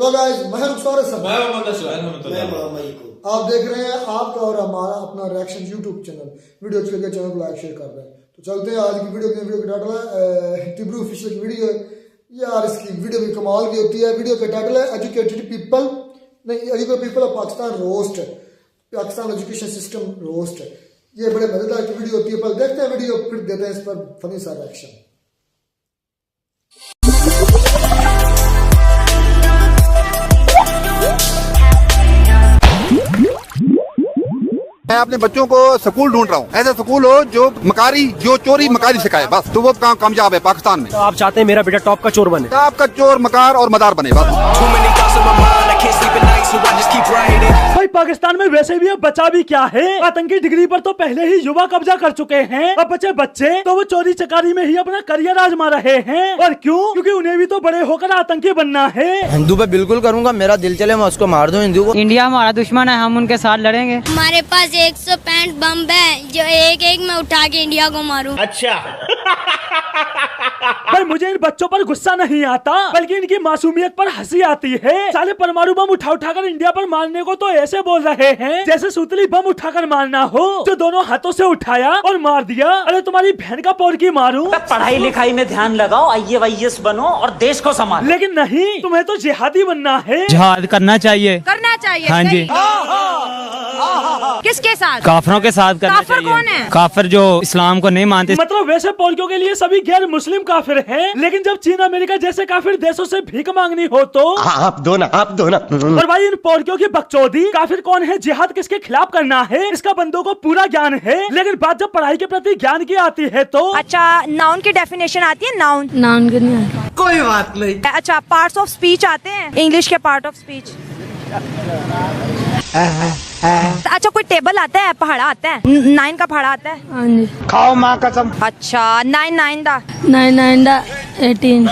Hello guys, मैं रुखसार सब आप देख रहे हैं आपका और हमारा अपना रिएक्शन यूट्यूब चैनल। वीडियो अच्छी लगे चैनल को लाइक शेयर कर दें। तो चलते हैं आज की वीडियो का टाइटल है टिब्रू ऑफिशियल की वीडियो है यार। इसकी वीडियो भी कमाल की होती है। वीडियो का टाइटल है educated people educated people of Pakistan roast, Pakistan education system roast. ये बड़े मजेदार की वीडियो होती है। पर देखते हैं वीडियो, फिर देते हैं इस पर फनी सा रिएक्शन। मैं अपने बच्चों को स्कूल ढूंढ रहा हूँ, ऐसा स्कूल हो जो चोरी मकारी सिखाए, बस तो वो कामयाब है पाकिस्तान में। तो आप चाहते हैं मेरा बेटा टॉप का चोर बने? टॉप का चोर, मकार और मदार बने बस। भाई पाकिस्तान में वैसे भी अब बचा भी क्या है, आतंकी डिग्री पर तो पहले ही युवा कब्जा कर चुके हैं। अब बच्चे तो वो चोरी चकारी में ही अपना करियर आजमा रहे हैं। और क्यों? क्योंकि उन्हें भी तो बड़े होकर आतंकी बनना है। हिंदू पे बिल्कुल करूंगा, मेरा दिल चले मैं उसको मार दूं हिंदू को। इंडिया हमारा दुश्मन है, हम उनके साथ लड़ेंगे। हमारे पास 165 बम है जो एक मैं उठा के इंडिया को मारूं। अच्छा भाई मुझे इन बच्चों पर गुस्सा नहीं आता, बल्कि इनकी मासूमियत पर हंसी आती है। साले परमाणु बम उठाकर इंडिया पर मारने को तो ऐसे बोल रहे हैं जैसे सूतली बम उठाकर मारना हो, जो दोनों हाथों से उठाया और मार दिया। अरे तुम्हारी बहन का पोर की मारूं। पढ़ाई लिखाई में ध्यान लगाओ, IAS बनो और देश को संभालो। लेकिन नहीं, तुम्हें तो जिहादी बनना है। जिहाद करना चाहिए हाँ जी। किसके साथ? काफिरों के साथ करना काफिर चाहिए। कौन है? काफिर जो इस्लाम को नहीं मानते। मतलब वैसे पोलियो के लिए सभी गैर मुस्लिम काफिर हैं, लेकिन जब चीन अमेरिका जैसे काफिर देशों से भीख मांगनी हो तो आप दो ना। और भाई इन पोलियो की बकचोदी, काफिर कौन है, जिहाद किसके खिलाफ करना है, इसका बंदों को पूरा ज्ञान है। लेकिन बात जब पढ़ाई के प्रति ज्ञान की आती है तो अच्छा, नाउन की डेफिनेशन आती है? नाउन के नहीं कोई बात नहीं। अच्छा, पार्ट्स ऑफ स्पीच आते हैं? इंग्लिश के पार्ट ऑफ स्पीच। अच्छा, कोई टेबल आता है, पहाड़ा आता है? 9 का पहाड़ा आता है? हाँ जी। खाओ माँ कसम। अच्छा, 9 दा 18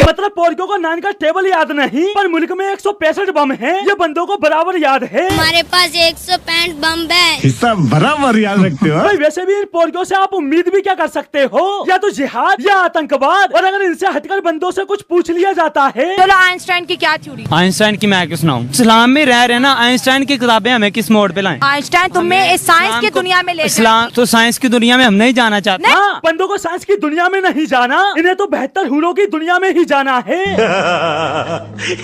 मतलब पोलियो को 9 का टेबल याद नहीं, पर मुल्क में 165 बम है, ये बंदों को बराबर याद है। हमारे पास 165 बम है। हिस्सा बराबर याद रखते हो। भाई वैसे भी इन पोलियो से आप उम्मीद भी क्या कर सकते हो, या तो जिहाद या आतंकवाद। और अगर इनसे हटकर बंदों से कुछ पूछ लिया जाता है। चलो, आइंस्टाइन की क्या थ्योरी? आइंस्टाइन की मैं क्यों सुनाऊं? इस्लाम में रह रहे ना, आइंस्टाइन की किताबें हमें किस मोड़ पे लाएं? आइंस्टाइन तुम्हें साइंस की दुनिया में ले इस्लाम तो साइंस की दुनिया में हम नहीं जाना चाहते। हाँ, बंदों को साइंस की दुनिया में नहीं जाना, इन्हें तो बेहतर हूरों की दुनिया में ही जाना है।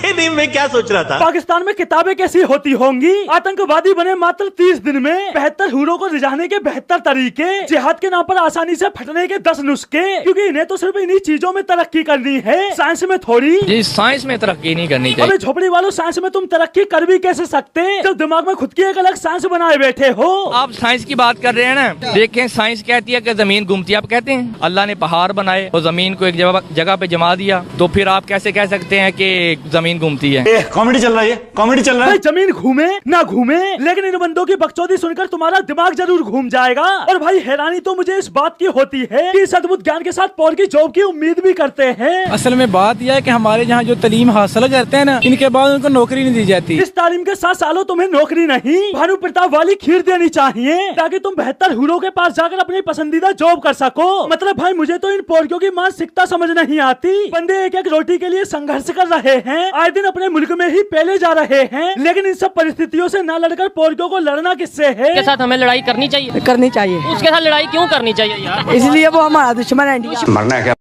नहीं, मैं क्या सोच रहा था। पाकिस्तान में किताबें कैसी होती होंगी। आतंकवादी बने मात्र 30 दिन में, बेहतर हूरों को रिझाने के बेहतर तरीके, जिहाद के नाम पर आसानी से फटने के 10 नुस्खे। क्योंकि इन्हें तो सिर्फ इन्हीं चीजों में तरक्की करनी है, साइंस में थोड़ी। जी, साइंस में तरक्की नहीं करनी चाहिए। अबे झोपड़ी वालों, साइंस में तुम तरक्की कर भी कैसे सकते जब दिमाग में खुद की एक अलग साइंस बनाए बैठे हो। आप साइंस की बात कर रहे हैं ना, देखें साइंस कहती है कि जमीन घूमती है। आप कहते हैं अल्लाह ने पहाड़ बनाए और जमीन को एक जगह पे जमा दिया, तो फिर आप कैसे कह सकते हैं कि जमीन घूमती है? कॉमेडी चल रहा है, कॉमेडी चल रहा है। जमीन घूमे ना घूमे, लेकिन इन बंदों की बकचोदी सुनकर तुम्हारा दिमाग जरूर घूम जाएगा। और भाई हैरानी तो मुझे इस बात की होती है कि इस अद्भुत ज्ञान के साथ पॉल की जॉब की उम्मीद भी करते हैं। असल में बात यह है कि हमारे यहाँ जो तालीम हासिल करते हैं ना, इनके बाद उनको नौकरी नहीं दी जाती। इस तालीम के 7 सालों तुम्हें नौकरी नहीं, भानु प्रताप वाली खीर देनी चाहिए, ताकि तुम बेहतर हूरों के पास जाकर अपनी पसंदीदा जॉब कर सको। मतलब भाई मुझे तो इन पोलियो की मानसिकता समझ नहीं आती। बंदे एक रोटी के लिए संघर्ष कर रहे हैं, आए दिन अपने मुल्क में ही पहले जा रहे हैं, लेकिन इन सब परिस्थितियों से न लड़कर पोलियो को लड़ना किससे है? के साथ हमें लड़ाई करनी चाहिए। उसके साथ लड़ाई क्यों करनी चाहिए यार? इसलिए वो हमारा दुश्मन है। मरना है क्या?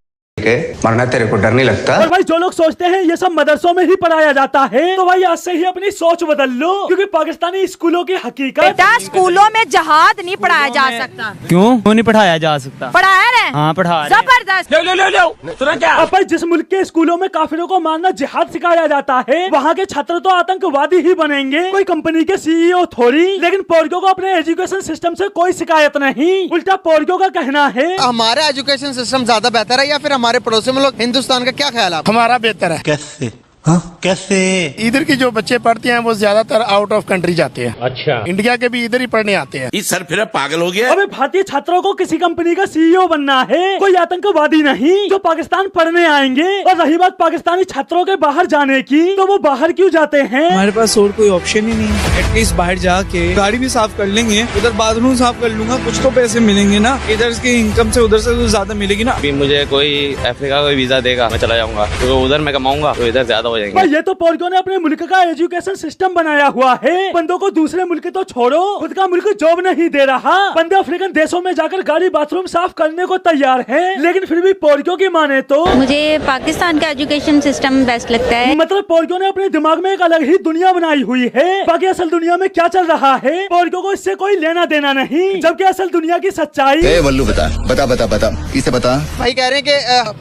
मरना तेरे को डर नहीं लगता? और भाई जो लोग सोचते हैं ये सब मदरसों में ही पढ़ाया जाता है, तो भाई आज से ही अपनी सोच बदल लो, क्योंकि पाकिस्तानी स्कूलों की हकीकत। बेटा, स्कूलों में जहाद नहीं पढ़ाया जा सकता। क्यों नहीं पढ़ाया जा सकता? पढ़ाया रहे? हाँ, पढ़ा रहे। जबरदस्त। सुना क्या? अब भाई जिस मुल्क के स्कूलों में काफिरों को मारना जिहाद सिखाया जाता है, वहाँ के छात्र तो आतंकवादी ही बनेंगे, कोई कंपनी के CEO थोड़ी। लेकिन पोलियो को अपने एजुकेशन सिस्टम से कोई शिकायत नहीं, उल्टा पोलियो का कहना है हमारा एजुकेशन सिस्टम ज्यादा बेहतर है या फिर हमारे पड़ोसी मुल्क हिंदुस्तान का? क्या ख्याल है? हमारा बेहतर है। कैसे? कैसे? इधर के जो बच्चे पढ़ते हैं वो ज्यादातर आउट ऑफ कंट्री जाते हैं। अच्छा, इंडिया के भी इधर ही पढ़ने आते हैं। इस सर फिर पागल हो गया। अबे भारतीय छात्रों को किसी कंपनी का सीईओ बनना है, कोई आतंकवादी नहीं जो पाकिस्तान पढ़ने आएंगे। और रही बात पाकिस्तानी छात्रों के बाहर जाने की, तो वो बाहर क्यों जाते हैं? हमारे पास और कोई ऑप्शन ही नहीं। एटलीस्ट बाहर जाके गाड़ी भी साफ कर लेंगे, उधर बाथरूम साफ कर लूंगा, कुछ तो पैसे मिलेंगे ना। इधर की इनकम से उधर से तो ज्यादा मिलेगी ना। मुझे कोई अफ्रीका का वीजा देगा, मैं चला जाऊंगा, तो उधर मैं कमाऊंगा तो इधर ज्यादा हो जाएंगे। ये तो पोर्को ने अपने मुल्क का एजुकेशन सिस्टम बनाया हुआ है। बंदों को दूसरे मुल्क तो छोड़ो, खुद का मुल्क जॉब नहीं दे रहा। बंदे अफ्रीकन देशों में जाकर गाड़ी बाथरूम साफ करने को तैयार हैं, लेकिन फिर भी पोर्को की माने तो मुझे पाकिस्तान का एजुकेशन सिस्टम बेस्ट लगता है। मतलब पोर्को ने अपने दिमाग में एक अलग ही दुनिया बनाई हुई है। बाकी असल दुनिया में क्या चल रहा है पोर्को को इससे कोई लेना देना नहीं, जबकि असल दुनिया की सच्चाई। वल्लू बता बता बता बता इसे बता। भाई कह रहे हैं कि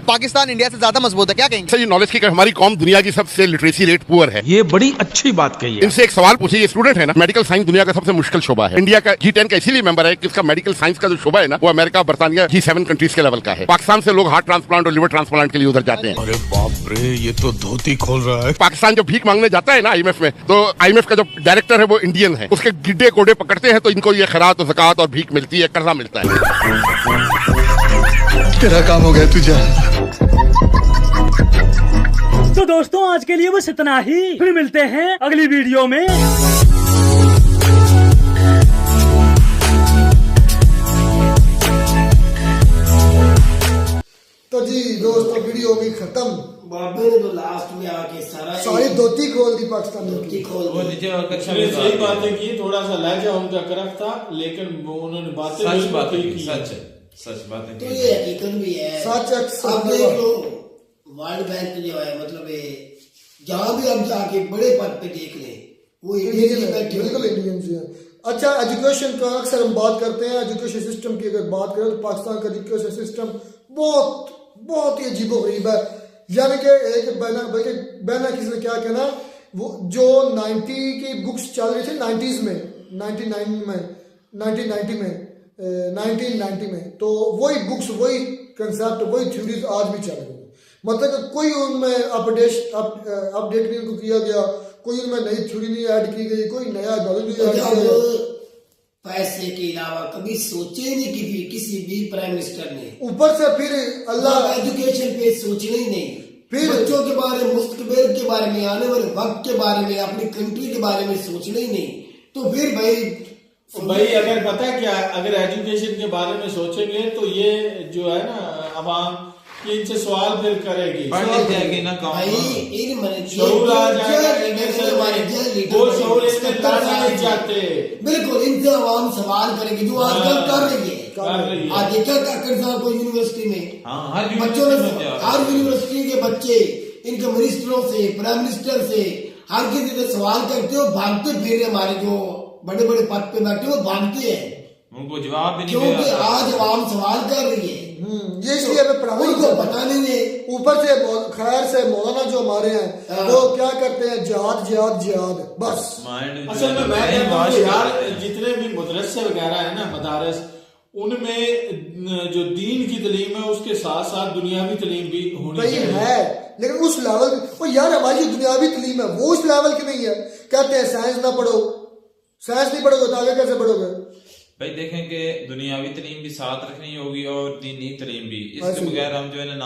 पाकिस्तान इंडिया से ज्यादा मजबूत है, क्या कहेंगे? सर, ये नॉलेज की हमारी कौम दुनिया की सबसे लिटरेसी रेट पुअर है। ये बड़ी अच्छी बात कही है। इनसे एक सवाल पूछिए, ये स्टूडेंट है ना, मेडिकल साइंस दुनिया का सबसे मुश्किल शोबा है। इंडिया का G10 का इसीलिए मेंबर है कि इसका मेडिकल साइंस का जो शोबा है ना, वो अमेरिका, बर्तानिया, G7 कंट्रीज के लेवल का है। पाकिस्तान से लोग हार्ट ट्रांसप्लांट और लिवर ट्रांसप्लांट के लिए उधर जाते हैं। अरे बाप रे, ये तो धोती खोल रहा है। पाकिस्तान जब भीख मांगने जाता है ना IMF में, तो IMF का जो डायरेक्टर है वो इंडियन है। उसके गिड्डे कोडे पकड़ते हैं तो इनको ये खैरात और ज़कात और भीख मिलती है, कर्जा मिलता है। तेरा काम हो गया तुझे। तो दोस्तों आज के लिए बस इतना ही, फिर मिलते हैं अगली वीडियो में। तो जी दोस्तों वीडियो भी खत्म। बाबे ने तो लास्ट में आके सारी धोती खोल दी पाकिस्तान धोती खोल दी। सही बातें की, थोड़ा सा लहजा उनका करक था, लेकिन उन्होंने बातें सच बात है। तो ये हकीकत भी है, सच अब देख लो वर्ल्ड बैंक जो है, मतलब जहाँ भी हम जाके बड़े पद पे देख ले वो इंडियन बैठे, बिल्कुल इंडियन से। अच्छा, एजुकेशन का अक्सर हम बात करते हैं, एजुकेशन सिस्टम की अगर बात करें तो पाकिस्तान का एजुकेशन सिस्टम बहुत ही अजीबोगरीब है। यानी कि एक बहना किसी ने क्या कहना, वो जो 90 की बुक्स चल रही थी 90s में, 1990 में, तो वही बुक्स, वही कंसेप्ट, वही थ्योरीज आज भी चल रही है। मतलब कोई उनमें अपडेट नहीं किया गया, कोई उनमें नई थ्योरी नहीं ऐड की गई, कोई नया नॉलेज नहीं ऐड किया गया। पैसे के अलावा कभी सोचे नहीं कि किसी भी प्राइम मिनिस्टर ने, ऊपर से फिर अल्लाह एजुकेशन पे सोचना ही नहीं, फिर बच्चों के बारे में, मुस्तकबिल के बारे में, आने वाले वक्त के बारे में, अपनी कंट्री के बारे में सोचना ही नहीं। तो फिर भाई अगर पता क्या, अगर एजुकेशन के बारे में सोचेंगे तो ये जो है ना अवाम, ये इनसे सवाल फिर करेगी, जाएगी ना शऊर आ जाएगा, वो शऊर इसमें नहीं जाते। बिल्कुल, इनसे अवाम सवाल करेगी, जो आजकल कर रही है। आज देखा काकड़ साहब को यूनिवर्सिटी में बच्चों ने, हर यूनिवर्सिटी के बच्चे इनके मिनिस्टरों से, प्राइम मिनिस्टर से, हर किसी से सवाल करते हो, भागते फिर हमारे जो बड़े बड़े पद पे बैठे हो भागते हैं, उनको जवाब भी नहीं, क्योंकि आज अवाम सवाल कर रही है। ये इसलिए हमें पढ़ाई पता नहीं है। ऊपर से खैर से मौलाना जो हमारे हैं वो क्या करते हैं, जिहाद बस। असल में मैं कहता हूँ यार, जितने भी मदरसे वगैरह है ना, मदारस, उनमें जो दीन की तालीम है उसके साथ साथ दुनियावी तालीम भी होनी चाहिए है, लेकिन उस लेवल वो यार हमारी जो दुनियावी तालीम है वो उस लेवल की नहीं है। कहते हैं साइंस ना पढ़ो, साइंस नहीं पढ़ोगे तो आगे कैसे पढ़ोगे? भाई देखें कि दुनियावी तालीम भी साथ रखनी होगी और दीनी तालीम भी, इसके बगैर हम जो है ना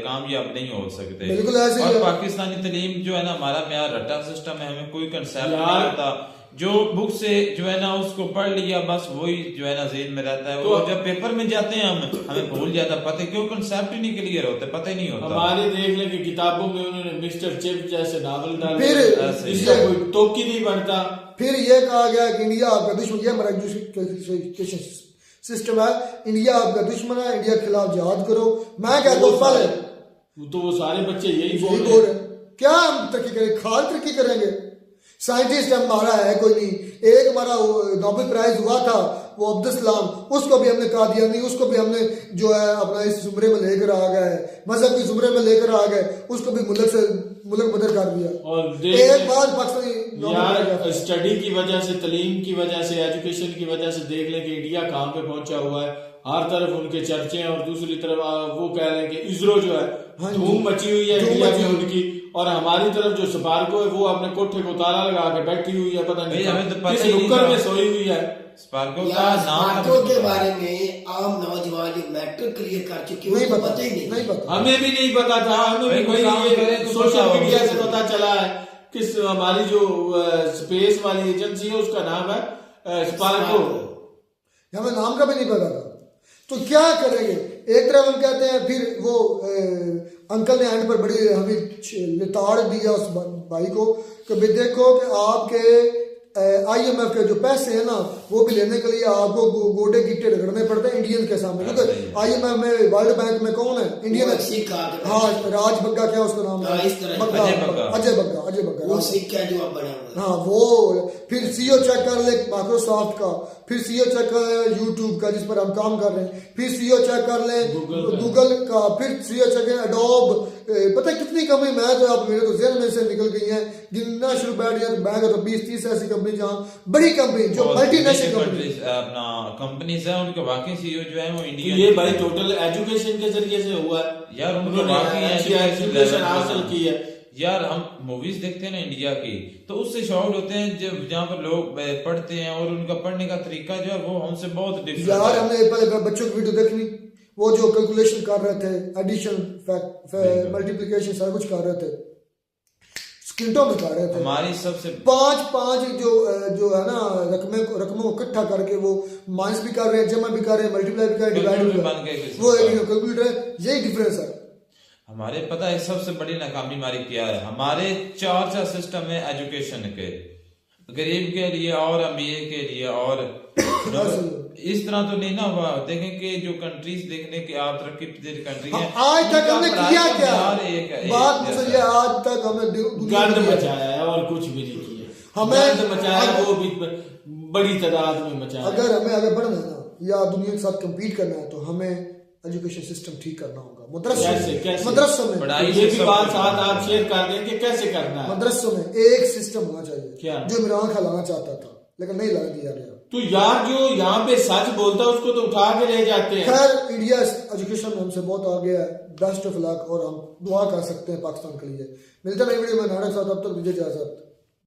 कामयाब नहीं हो सकते। बिल्कुल ऐसे और पाकिस्तानी तालीम जो है ना, हमारा में रट्टा सिस्टम है, हमें कोई कंसेप्ट नहीं होता। जो बुक से जो है ना उसको पढ़ लिया, बस वही जो है ना ज़हन में रहता है। तो जब पेपर में जाते हैं हमें भूल जाता, पता क्यों कंसेप्ट ही नहीं क्लियर होते, पता ही नहीं होता। हमारे देख लें कि किताबों में उन्होंने मिस्टर चिप जैसे नावल डाले, फिर इसका कोई तोकी नहीं बनता। फिर ये कहा गया कि इंडिया आपका दुश्मन, ये हमारा एजुकेशन सिस्टम है, इंडिया आपका दुश्मन है, इंडिया के खिलाफ जिहाद करो। मैं कहता हूँ पहले तो वो सारे बच्चे यही बोल रहे, क्या हम तरक्की करेंगे? खाल तरक्की करेंगे? साइंटिस्ट हमारा है कोई नहीं। एक हमारा नोबेल प्राइज हुआ था वो अब्दुल कलाम, उसको भी हमने कहा दिया नहीं, उसको भी हमने जो है अपना इस जुमरे में लेकर आ गए, मजहब के जुमरे में लेकर आ गए, उसको भी मुल्क बदर कर दिया। और एक बार पाकिस्तानी स्टडी की वजह से, तालीम की वजह से, एजुकेशन की वजह से देख लें कि इंडिया कहाँ पे पहुंचा हुआ है। हर तरफ उनके चर्चे हैं और दूसरी तरफ वो कह रहे हैं कि इसरो जो है धूम मची हुई है इंडिया में उनकी, और हमारी तरफ जो स्पार्को है वो अपने कोठे को ताला लगा के बैठी हुई है, पता नहीं हमें तो पता किस ही नहीं नुक्कड़ में था। सोई हुई है। स्पार्को यार, का नाम स्पार्को के बारे में आम नौजवान जो मैट्रिक क्लियर कर चुके हैं उनको पता ही नहीं पता, हमें भी नहीं पता था। हमें भी कोई काम करे तो सोशल पता मीडिया होगा। से पता चला है कि हमारी जो स्पेस वाली एजेंसी है उसका नाम है स्पार्को। हमें नाम का भी नहीं पता था। तो क्या करेंगे, एक तरफ हम कहते हैं, फिर वो अंकल ने एंड पर बड़ी हमें लिताड़ दिया उस भाई को कि भाई देखो कि आपके IMF के जो पैसे हैं ना वो भी लेने के लिए आपको गोडे गिट्टे रगड़ने पड़ते हैं इंडियन के सामने, क्योंकि IMF में वर्ल्ड बैंक में कौन है, इंडियन है। हाँ, राज बग्गा, क्या उसका नाम है, अजय बग्गा वो सिक्का जो अब बना हुआ है। हाँ वो, फिर CEO चेक कर ले माइक्रोसॉफ्ट का, फिर CEO चेक कर ले यूट्यूब का जिस पर हम काम कर रहे हैं, फिर CEO चेक कर ले गूगल का, फिर CEO चेक कर एडोब, पता है कितनी कंपनी, मैं तो आप मेरे तो जेल में से निकल गई हैं, गिनना शुरू बैठ गया तो बैंक तो 20-30 ऐसी कंपनी जहाँ बड़ी कंपनी जो मल्टीनेशनल कंपनी अपना कंपनीज है उनके वाकई CEO जो है वो इंडिया, ये भाई टोटल एजुकेशन के जरिए से हुआ है यार, उन्होंने एजुकेशन हासिल की है। यार हम मूवीज देखते हैं ना इंडिया की, तो उससे शॉक्ड होते हैं जब जहाँ पर लोग पढ़ते हैं और उनका पढ़ने का तरीका जो है वो हमसे बहुत डिफरेंट है। यार हमने पहले बच्चों की वीडियो देखनी, वो जो कैलकुलेशन कर रहे थे, एडिशन मल्टीप्लिकेशन सारा कुछ कर रहे थे, स्किंटों में कर रहे थे। हमारी सबसे पांच जो है ना रकमों को इकट्ठा करके वो माइनस भी कर रहे हैं, जमा भी कर रहे हैं, मल्टीप्लाई भी कर रहे हैं, डिवाइड भी कर रहे हैं, वो कैलकुलेटर है। यही डिफरेंस है हमारे। पता है सबसे बड़ी नाकामी हमारी क्या है, हमारे चार सिस्टम है एजुकेशन के, गरीब के लिए और अमीर के लिए, और इस तरह तो नहीं ना हुआ। देखें कि जो कंट्रीज देखने के आप तरक्की कंट्री है, आज तक हमने किया क्या, बात मुझे आज तक हमने गंद मचाया है और कुछ भी नहीं किया। हमें गंद मचाया, वो भी बड़ी तादाद में मचाया। अगर हमें आगे बढ़ना है ना या दुनिया के साथ कम्पीट करना है तो हमें एजुकेशन सिस्टम ठीक करना होगा। मदरसों में ये भी बात साथ आप शेयर कर दें कि कैसे करना है। मदरसों में एक सिस्टम होना चाहिए, क्या जो इमरान खान लाना चाहता था लेकिन नहीं ला दिया गया। तो यार जो यहाँ पे सच बोलता है उसको तो उठा के ले जाते हैं। खैर इंडिया एजुकेशन में हमसे बहुत आगे है, बेस्ट ऑफ लक, और हम दुआ कर सकते हैं पाकिस्तान के लिए। मिलते हैं नई वीडियो में नाटक साथ, अब तक मुझे इजाजत।